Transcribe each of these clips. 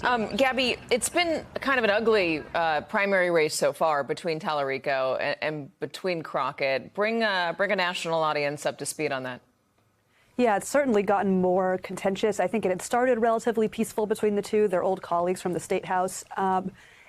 Gabby, it's been kind of an ugly primary race so far between Talarico and between Crockett. Bring a national audience up to speed on that. Yeah, it's certainly gotten more contentious. I think it had started relatively peaceful between the two. They're old colleagues from the State House.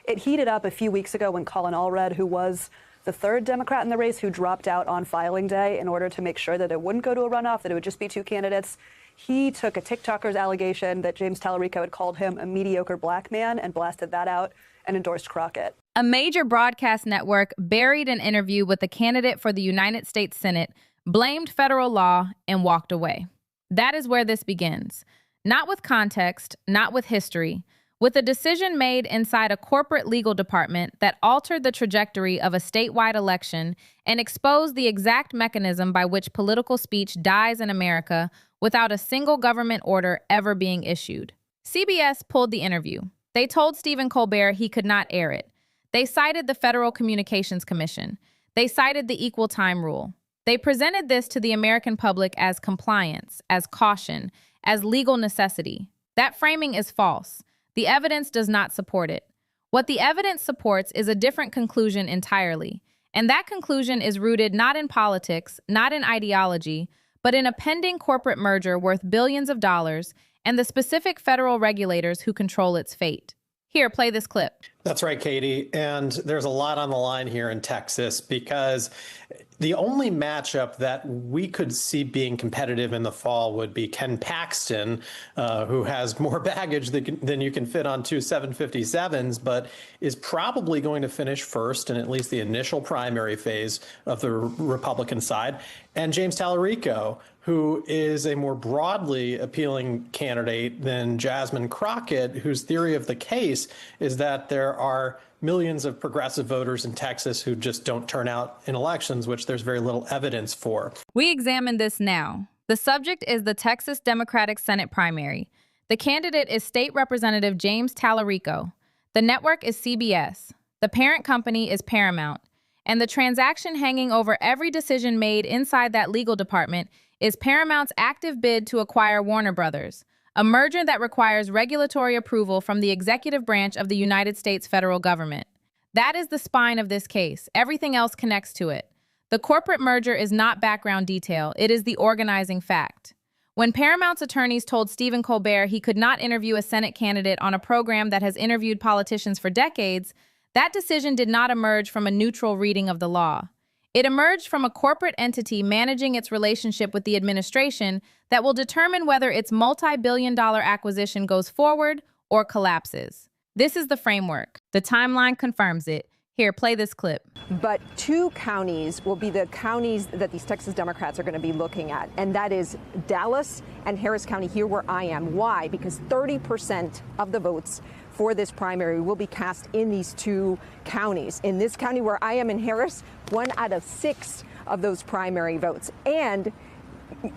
It heated up a few weeks ago when Colin Allred, who was the third Democrat in the race, who dropped out on filing day in order to make sure that it wouldn't go to a runoff, that it would just be two candidates. He took a TikToker's allegation that James Talarico had called him a mediocre black man and blasted that out and endorsed Crockett. A major broadcast network buried an interview with a candidate for the United States Senate, blamed federal law, and walked away. That is where this begins. Not with context, not with history, with a decision made inside a corporate legal department that altered the trajectory of a statewide election and exposed the exact mechanism by which political speech dies in America without a single government order ever being issued. CBS pulled the interview. They told Stephen Colbert he could not air it. They cited the Federal Communications Commission. They cited the equal time rule. They presented this to the American public as compliance, as caution, as legal necessity. That framing is false. The evidence does not support it. What the evidence supports is a different conclusion entirely. And that conclusion is rooted not in politics, not in ideology, but in a pending corporate merger worth billions of dollars and the specific federal regulators who control its fate. Here, play this clip. That's right, Katie. And there's a lot on the line here in Texas because the only matchup that we could see being competitive in the fall would be Ken Paxton, who has more baggage than you can fit on two 757s, but is probably going to finish first in at least the initial primary phase of the Republican side, and James Talarico, who is a more broadly appealing candidate than Jasmine Crockett, whose theory of the case is that there are millions of progressive voters in Texas who just don't turn out in elections, which there's very little evidence for. We examine this now. The subject is the Texas Democratic Senate primary. The candidate is State Representative James Talarico. The network is CBS. The parent company is Paramount. And the transaction hanging over every decision made inside that legal department is Paramount's active bid to acquire Warner Brothers, a merger that requires regulatory approval from the executive branch of the United States federal government. That is the spine of this case. Everything else connects to it. The corporate merger is not background detail. It is the organizing fact. When Paramount's attorneys told Stephen Colbert he could not interview a Senate candidate on a program that has interviewed politicians for decades, that decision did not emerge from a neutral reading of the law. It emerged from a corporate entity managing its relationship with the administration that will determine whether its multi-billion-dollar acquisition goes forward or collapses. This is the framework. The timeline confirms it. Here, play this clip. But two counties will be the counties that these Texas Democrats are going to be looking at, and that is Dallas and Harris County, here where I am. Why? Because 30% of the votes for this primary will be cast in these two counties. In this county where I am in Harris, 1 out of 6 of those primary votes. And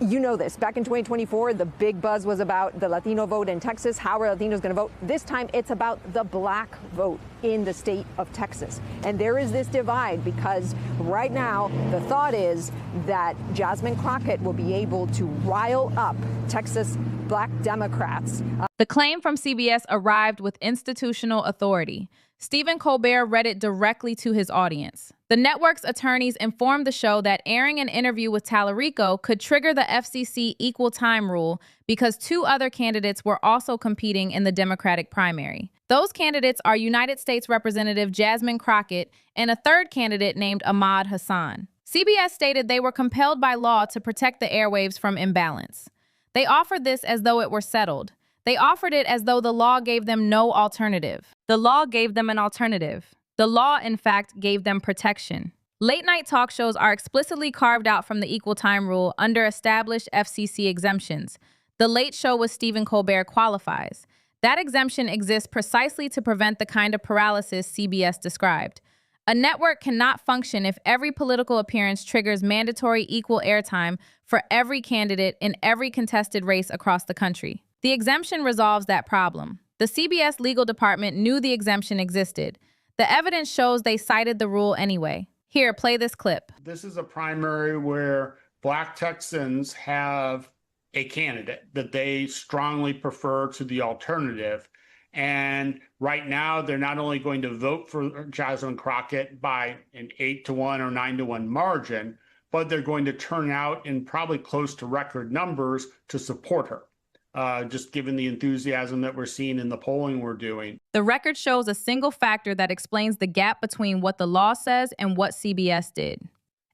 you know this, back in 2024, the big buzz was about the Latino vote in Texas. How are Latinos going to vote? This time it's about the black vote in the state of Texas. And there is this divide because right now the thought is that Jasmine Crockett will be able to rile up Texas black Democrats. The claim from CBS arrived with institutional authority. Stephen Colbert read it directly to his audience. The network's attorneys informed the show that airing an interview with Talarico could trigger the FCC equal time rule because 2 other candidates were also competing in the Democratic primary. Those candidates are United States Representative Jasmine Crockett and a third candidate named Ahmad Hassan. CBS stated they were compelled by law to protect the airwaves from imbalance. They offered this as though it were settled. They offered it as though the law gave them no alternative. The law gave them an alternative. The law, in fact, gave them protection. Late-night talk shows are explicitly carved out from the equal time rule under established FCC exemptions. The Late Show with Stephen Colbert qualifies. That exemption exists precisely to prevent the kind of paralysis CBS described. A network cannot function if every political appearance triggers mandatory equal airtime for every candidate in every contested race across the country. The exemption resolves that problem. The CBS legal department knew the exemption existed. The evidence shows they cited the rule anyway. Here, play this clip. This is a primary where Black Texans have a candidate that they strongly prefer to the alternative. And right now, they're not only going to vote for Jasmine Crockett by an 8-1 or 9-1 margin, but they're going to turn out in probably close to record numbers to support her. Just given the enthusiasm that we're seeing in the polling we're doing. The record shows a single factor that explains the gap between what the law says and what CBS did.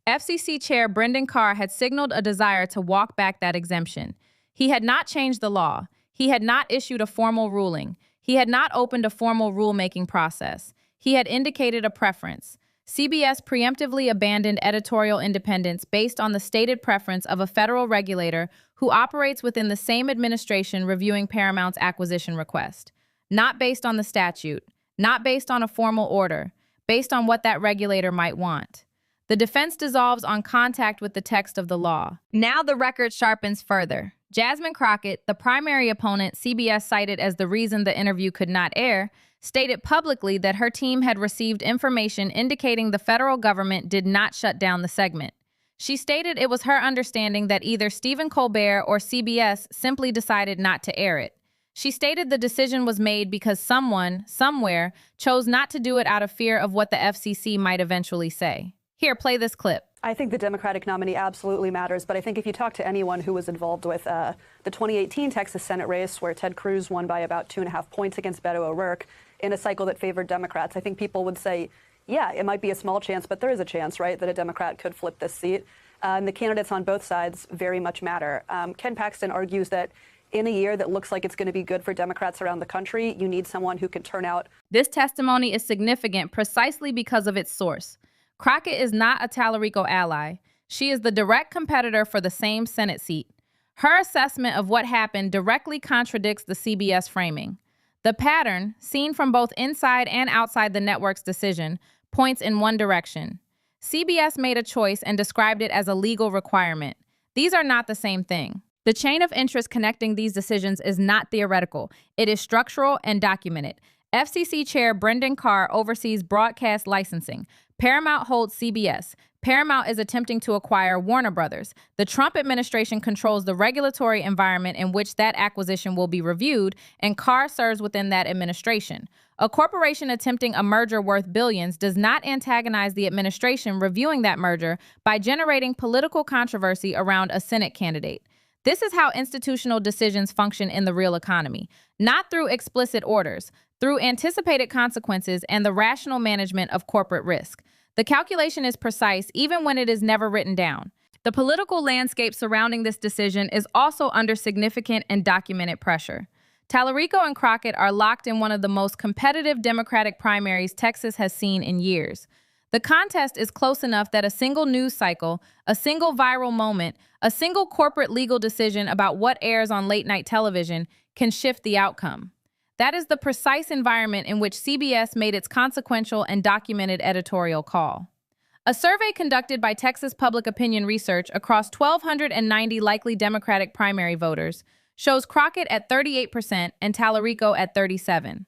FCC Chair Brendan Carr had signaled a desire to walk back that exemption. He had not changed the law. He had not issued a formal ruling. He had not opened a formal rulemaking process. He had indicated a preference. CBS preemptively abandoned editorial independence based on the stated preference of a federal regulator who operates within the same administration reviewing Paramount's acquisition request. Not based on the statute, not based on a formal order, based on what that regulator might want. The defense dissolves on contact with the text of the law. Now the record sharpens further. Jasmine Crockett, the primary opponent CBS cited as the reason the interview could not air, stated publicly that her team had received information indicating the federal government did not shut down the segment. She stated it was her understanding that either Stephen Colbert or CBS simply decided not to air it. She stated the decision was made because someone, somewhere, chose not to do it out of fear of what the FCC might eventually say. Here, play this clip. I think the Democratic nominee absolutely matters, but I think if you talk to anyone who was involved with the 2018 Texas Senate race, where Ted Cruz won by about 2.5 points against Beto O'Rourke in a cycle that favored Democrats, I think people would say, yeah, it might be a small chance, but there is a chance, right, that a Democrat could flip this seat. And the candidates on both sides very much matter. Ken Paxton argues that in a year that looks like it's going to be good for Democrats around the country, you need someone who can turn out. This testimony is significant precisely because of its source. Crockett is not a Talarico ally. She is the direct competitor for the same Senate seat. Her assessment of what happened directly contradicts the CBS framing. The pattern, seen from both inside and outside the network's decision, points in one direction. CBS made a choice and described it as a legal requirement. These are not the same thing. The chain of interest connecting these decisions is not theoretical. It is structural and documented. FCC Chair Brendan Carr oversees broadcast licensing. Paramount holds CBS. Paramount is attempting to acquire Warner Brothers. The Trump administration controls the regulatory environment in which that acquisition will be reviewed, and Carr serves within that administration. A corporation attempting a merger worth billions does not antagonize the administration reviewing that merger by generating political controversy around a Senate candidate. This is how institutional decisions function in the real economy, not through explicit orders, through anticipated consequences and the rational management of corporate risk. The calculation is precise even when it is never written down. The political landscape surrounding this decision is also under significant and documented pressure. Talarico and Crockett are locked in one of the most competitive Democratic primaries Texas has seen in years. The contest is close enough that a single news cycle, a single viral moment, a single corporate legal decision about what airs on late-night television can shift the outcome. That is the precise environment in which CBS made its consequential and documented editorial call. A survey conducted by Texas Public Opinion Research across 1,290 likely Democratic primary voters shows Crockett at 38% and Talarico at 37%.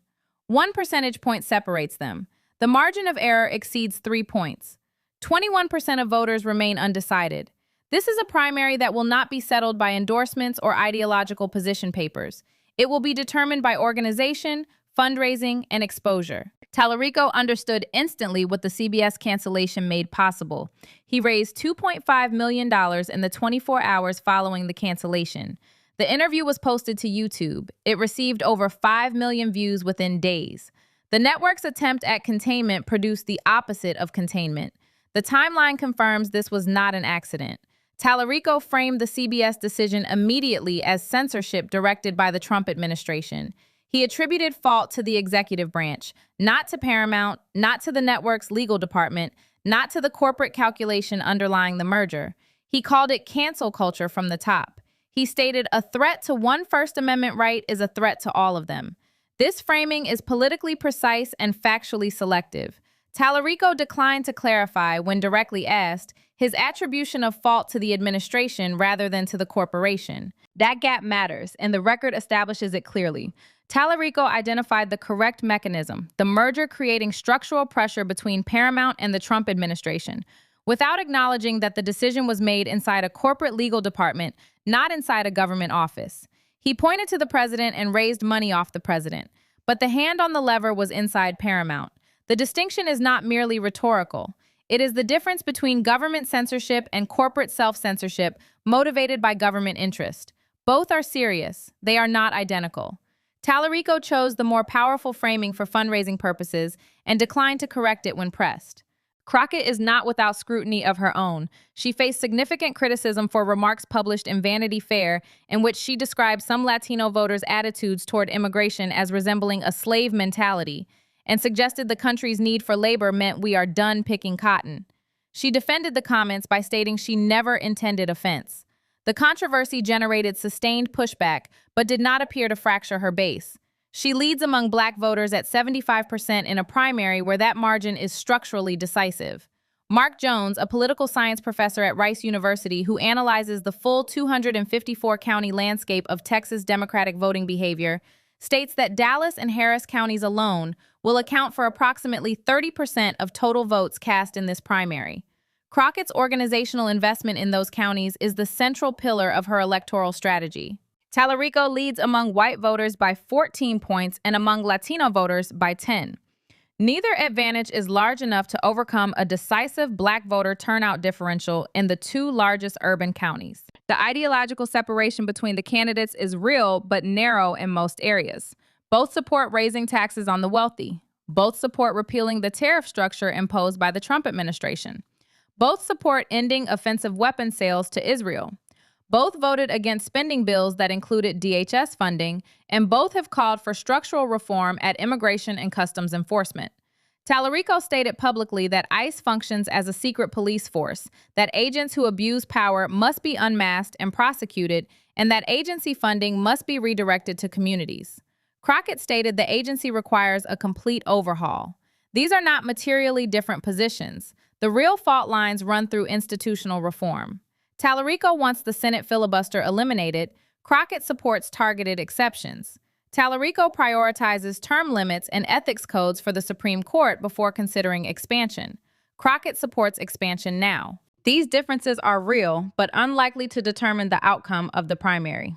1 percentage point separates them. The margin of error exceeds 3 points. 21% of voters remain undecided. This is a primary that will not be settled by endorsements or ideological position papers. It will be determined by organization, fundraising, and exposure. Talarico understood instantly what the CBS cancellation made possible. He raised $2.5 million in the 24 hours following the cancellation. The interview was posted to YouTube. It received over 5 million views within days. The network's attempt at containment produced the opposite of containment. The timeline confirms this was not an accident. Talarico framed the CBS decision immediately as censorship directed by the Trump administration. He attributed fault to the executive branch, not to Paramount, not to the network's legal department, not to the corporate calculation underlying the merger. He called it cancel culture from the top. He stated a threat to one First Amendment right is a threat to all of them. This framing is politically precise and factually selective. Talarico declined to clarify when directly asked his attribution of fault to the administration rather than to the corporation. That gap matters, and the record establishes it clearly. Talarico identified the correct mechanism, the merger creating structural pressure between Paramount and the Trump administration, without acknowledging that the decision was made inside a corporate legal department, not inside a government office. He pointed to the president and raised money off the president. but the hand on the lever was inside Paramount. The distinction is not merely rhetorical. It is the difference between government censorship and corporate self-censorship motivated by government interest. Both are serious. They are not identical. Talarico chose the more powerful framing for fundraising purposes and declined to correct it when pressed. Crockett is not without scrutiny of her own. She faced significant criticism for remarks published in Vanity Fair in which she described some Latino voters' attitudes toward immigration as resembling a slave mentality and suggested the country's need for labor meant we are done picking cotton. She defended the comments by stating she never intended offense. The controversy generated sustained pushback, but did not appear to fracture her base. She leads among Black voters at 75% in a primary where that margin is structurally decisive. Mark Jones, a political science professor at Rice University who analyzes the full 254-county landscape of Texas Democratic voting behavior, states that Dallas and Harris counties alone will account for approximately 30% of total votes cast in this primary. Crockett's organizational investment in those counties is the central pillar of her electoral strategy. Talarico leads among white voters by 14 points and among Latino voters by 10. Neither advantage is large enough to overcome a decisive Black voter turnout differential in the two largest urban counties. The ideological separation between the candidates is real but narrow in most areas. Both support raising taxes on the wealthy. Both support repealing the tariff structure imposed by the Trump administration. Both support ending offensive weapons sales to Israel. Both voted against spending bills that included DHS funding, and both have called for structural reform at Immigration and Customs Enforcement. Talarico stated publicly that ICE functions as a secret police force, that agents who abuse power must be unmasked and prosecuted, and that agency funding must be redirected to communities. Crockett stated the agency requires a complete overhaul. These are not materially different positions. The real fault lines run through institutional reform. Talarico wants the Senate filibuster eliminated. Crockett supports targeted exceptions. Talarico prioritizes term limits and ethics codes for the Supreme Court before considering expansion. Crockett supports expansion now. These differences are real, but unlikely to determine the outcome of the primary.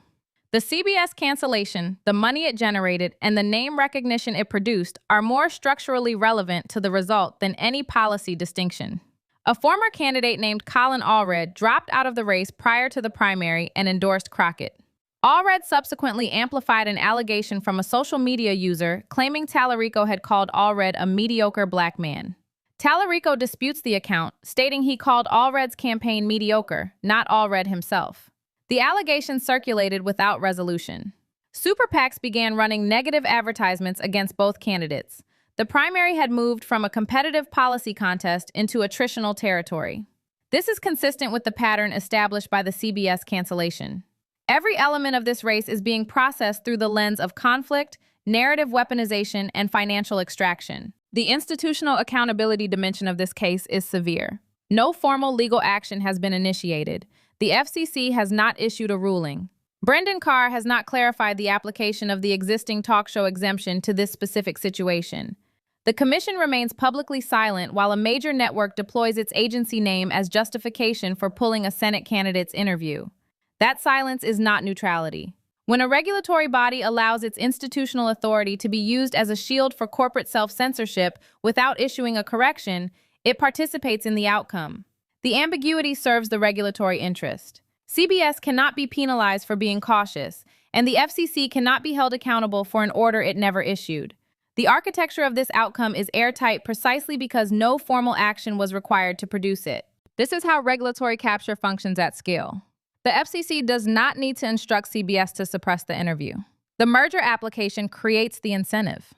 The CBS cancellation, the money it generated, and the name recognition it produced are more structurally relevant to the result than any policy distinction. A former candidate named Colin Allred dropped out of the race prior to the primary and endorsed Crockett. Allred subsequently amplified an allegation from a social media user claiming Talarico had called Allred a mediocre Black man. Talarico disputes the account, stating he called Allred's campaign mediocre, not Allred himself. The allegation circulated without resolution. Super PACs began running negative advertisements against both candidates. The primary had moved from a competitive policy contest into attritional territory. This is consistent with the pattern established by the CBS cancellation. Every element of this race is being processed through the lens of conflict, narrative weaponization, and financial extraction. The institutional accountability dimension of this case is severe. No formal legal action has been initiated. The FCC has not issued a ruling. Brendan Carr has not clarified the application of the existing talk show exemption to this specific situation. The commission remains publicly silent while a major network deploys its agency name as justification for pulling a Senate candidate's interview. That silence is not neutrality. When a regulatory body allows its institutional authority to be used as a shield for corporate self-censorship without issuing a correction, it participates in the outcome. The ambiguity serves the regulatory interest. CBS cannot be penalized for being cautious, and the FCC cannot be held accountable for an order it never issued. The architecture of this outcome is airtight precisely because no formal action was required to produce it. This is how regulatory capture functions at scale. The FCC does not need to instruct CBS to suppress the interview. The merger application creates the incentive.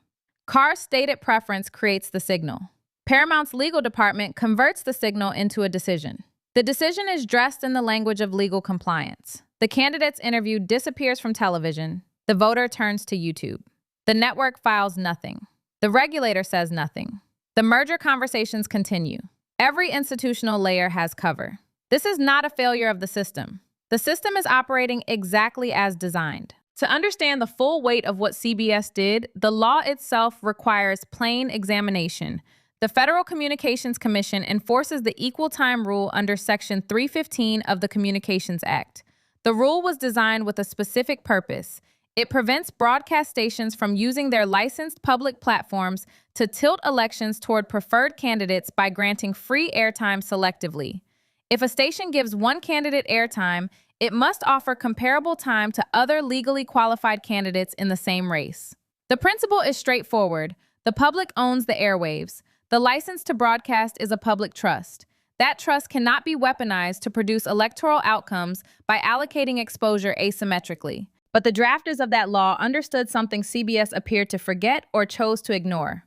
Carr's stated preference creates the signal. Paramount's legal department converts the signal into a decision. The decision is dressed in the language of legal compliance. The candidate's interview disappears from television. The voter turns to YouTube. The network files nothing. The regulator says nothing. The merger conversations continue. Every institutional layer has cover. This is not a failure of the system. The system is operating exactly as designed. To understand the full weight of what CBS did, the law itself requires plain examination. The Federal Communications Commission enforces the equal time rule under Section 315 of the Communications Act. The rule was designed with a specific purpose. It prevents broadcast stations from using their licensed public platforms to tilt elections toward preferred candidates by granting free airtime selectively. If a station gives one candidate airtime, it must offer comparable time to other legally qualified candidates in the same race. The principle is straightforward. The public owns the airwaves. The license to broadcast is a public trust. That trust cannot be weaponized to produce electoral outcomes by allocating exposure asymmetrically. But the drafters of that law understood something CBS appeared to forget or chose to ignore.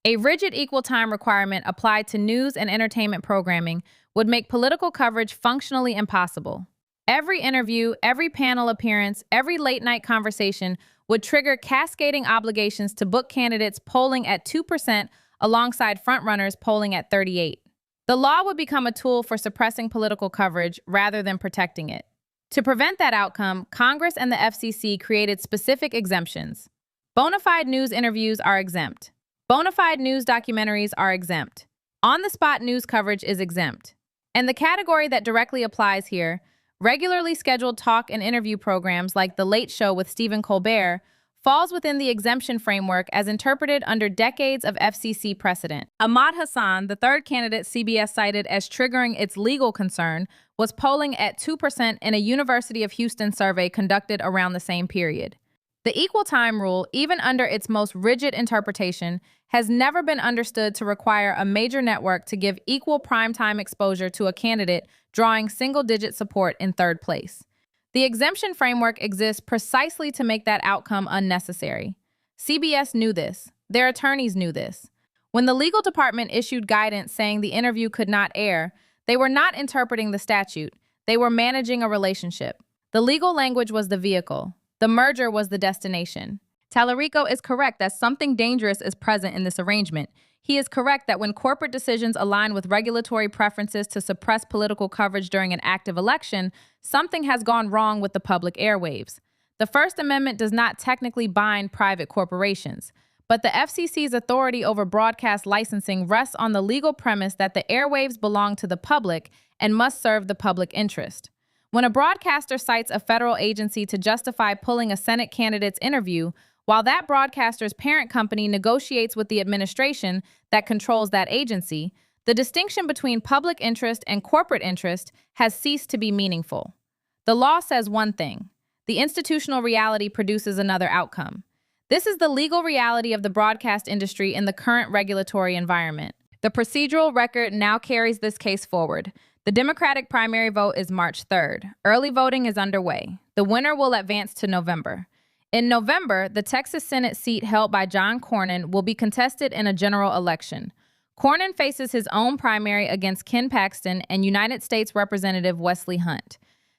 A rigid equal time requirement applied to news and entertainment programming would make political coverage functionally impossible. Every interview, every panel appearance, every late-night conversation would trigger cascading obligations to book candidates polling at 2% alongside frontrunners polling at 38%. The law would become a tool for suppressing political coverage rather than protecting it. To prevent that outcome, Congress and the FCC created specific exemptions. Bona fide news interviews are exempt. Bona fide news documentaries are exempt. On-the-spot news coverage is exempt. And the category that directly applies here, regularly scheduled talk and interview programs like The Late Show with Stephen Colbert, falls within the exemption framework as interpreted under decades of FCC precedent. Ahmad Hassan, the third candidate CBS cited as triggering its legal concern, was polling at 2% in a University of Houston survey conducted around the same period. The equal time rule, even under its most rigid interpretation, has never been understood to require a major network to give equal primetime exposure to a candidate drawing single-digit support in third place. The exemption framework exists precisely to make that outcome unnecessary. CBS knew this. Their attorneys knew this. When the legal department issued guidance saying the interview could not air, they were not interpreting the statute. They were managing a relationship. The legal language was the vehicle. The merger was the destination. Talarico is correct that something dangerous is present in this arrangement. He is correct that when corporate decisions align with regulatory preferences to suppress political coverage during an active election, something has gone wrong with the public airwaves. The First Amendment does not technically bind private corporations, but the FCC's authority over broadcast licensing rests on the legal premise that the airwaves belong to the public and must serve the public interest. When a broadcaster cites a federal agency to justify pulling a Senate candidate's interview, while that broadcaster's parent company negotiates with the administration that controls that agency, the distinction between public interest and corporate interest has ceased to be meaningful. The law says one thing. The institutional reality produces another outcome. This is the legal reality of the broadcast industry in the current regulatory environment. The procedural record now carries this case forward. The Democratic primary vote is March 3rd. Early voting is underway. The winner will advance to November. In November, the Texas Senate seat held by John Cornyn will be contested in a general election. Cornyn faces his own primary against Ken Paxton and United States Representative Wesley Hunt.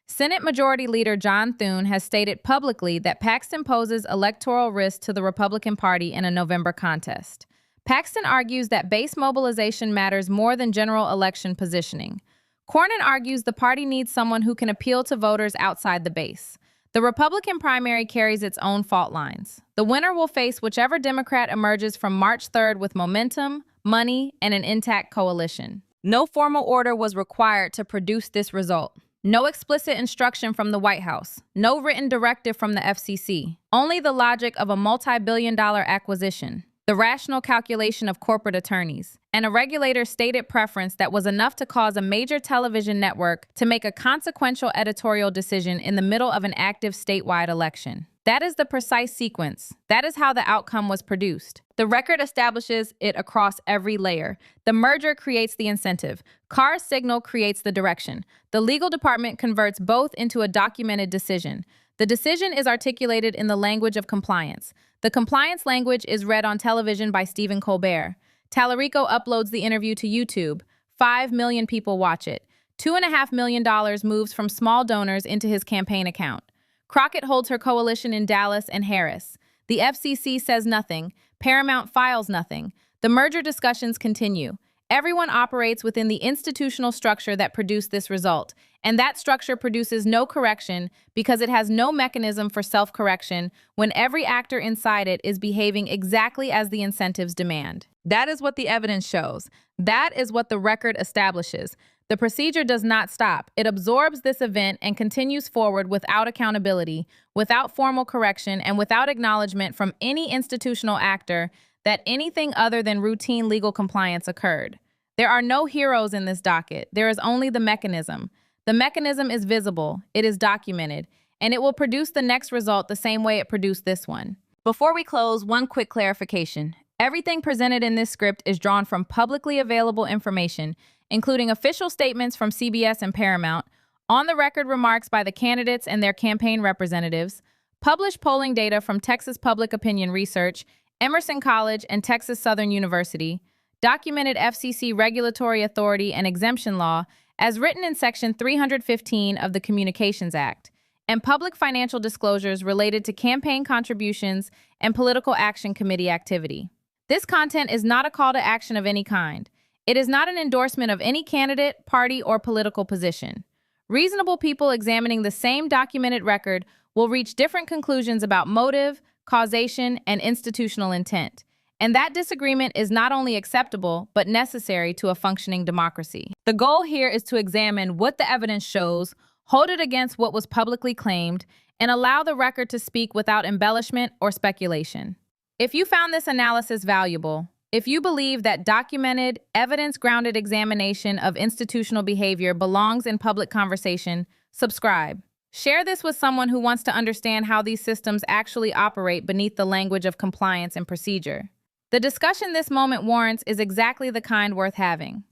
Senate Majority Leader John Thune has stated publicly that Paxton poses electoral risk to the Republican Party in a November contest. Paxton argues that base mobilization matters more than general election positioning. Cornyn argues the party needs someone who can appeal to voters outside the base. The Republican primary carries its own fault lines. The winner will face whichever Democrat emerges from March 3rd with momentum, money, and an intact coalition. No formal order was required to produce this result. No explicit instruction from the White House. No written directive from the FCC. Only the logic of a multi-billion-dollar acquisition. The rational calculation of corporate attorneys, and a regulator's stated preference that was enough to cause a major television network to make a consequential editorial decision in the middle of an active statewide election. That is the precise sequence. That is how the outcome was produced. The record establishes it across every layer. The merger creates the incentive. Carr's signal creates the direction. The legal department converts both into a documented decision. The decision is articulated in the language of compliance. The compliance language is read on television by Stephen Colbert. Talarico uploads the interview to YouTube. 5 million people watch it. $2.5 million moves from small donors into his campaign account. Crockett holds her coalition in Dallas and Harris. The FCC says nothing. Paramount files nothing. The merger discussions continue. Everyone operates within the institutional structure that produced this result, and that structure produces no correction because it has no mechanism for self-correction when every actor inside it is behaving exactly as the incentives demand. That is what the evidence shows. That is what the record establishes. The procedure does not stop. It absorbs this event and continues forward without accountability, without formal correction, and without acknowledgement from any institutional actor that anything other than routine legal compliance occurred. There are no heroes in this docket. There is only the mechanism. The mechanism is visible, it is documented, and it will produce the next result the same way it produced this one. Before we close, one quick clarification. Everything presented in this script is drawn from publicly available information, including official statements from CBS and Paramount, on-the-record remarks by the candidates and their campaign representatives, published polling data from Texas Public Opinion Research, Emerson College, and Texas Southern University, documented FCC regulatory authority and exemption law as written in Section 315 of the Communications Act, and public financial disclosures related to campaign contributions and political action committee activity. This content is not a call to action of any kind. It is not an endorsement of any candidate, party, or political position. Reasonable people examining the same documented record will reach different conclusions about motive, causation, and institutional intent. And that disagreement is not only acceptable, but necessary to a functioning democracy. The goal here is to examine what the evidence shows, hold it against what was publicly claimed, and allow the record to speak without embellishment or speculation. If you found this analysis valuable, if you believe that documented, evidence-grounded examination of institutional behavior belongs in public conversation, subscribe. Share this with someone who wants to understand how these systems actually operate beneath the language of compliance and procedure. The discussion this moment warrants is exactly the kind worth having.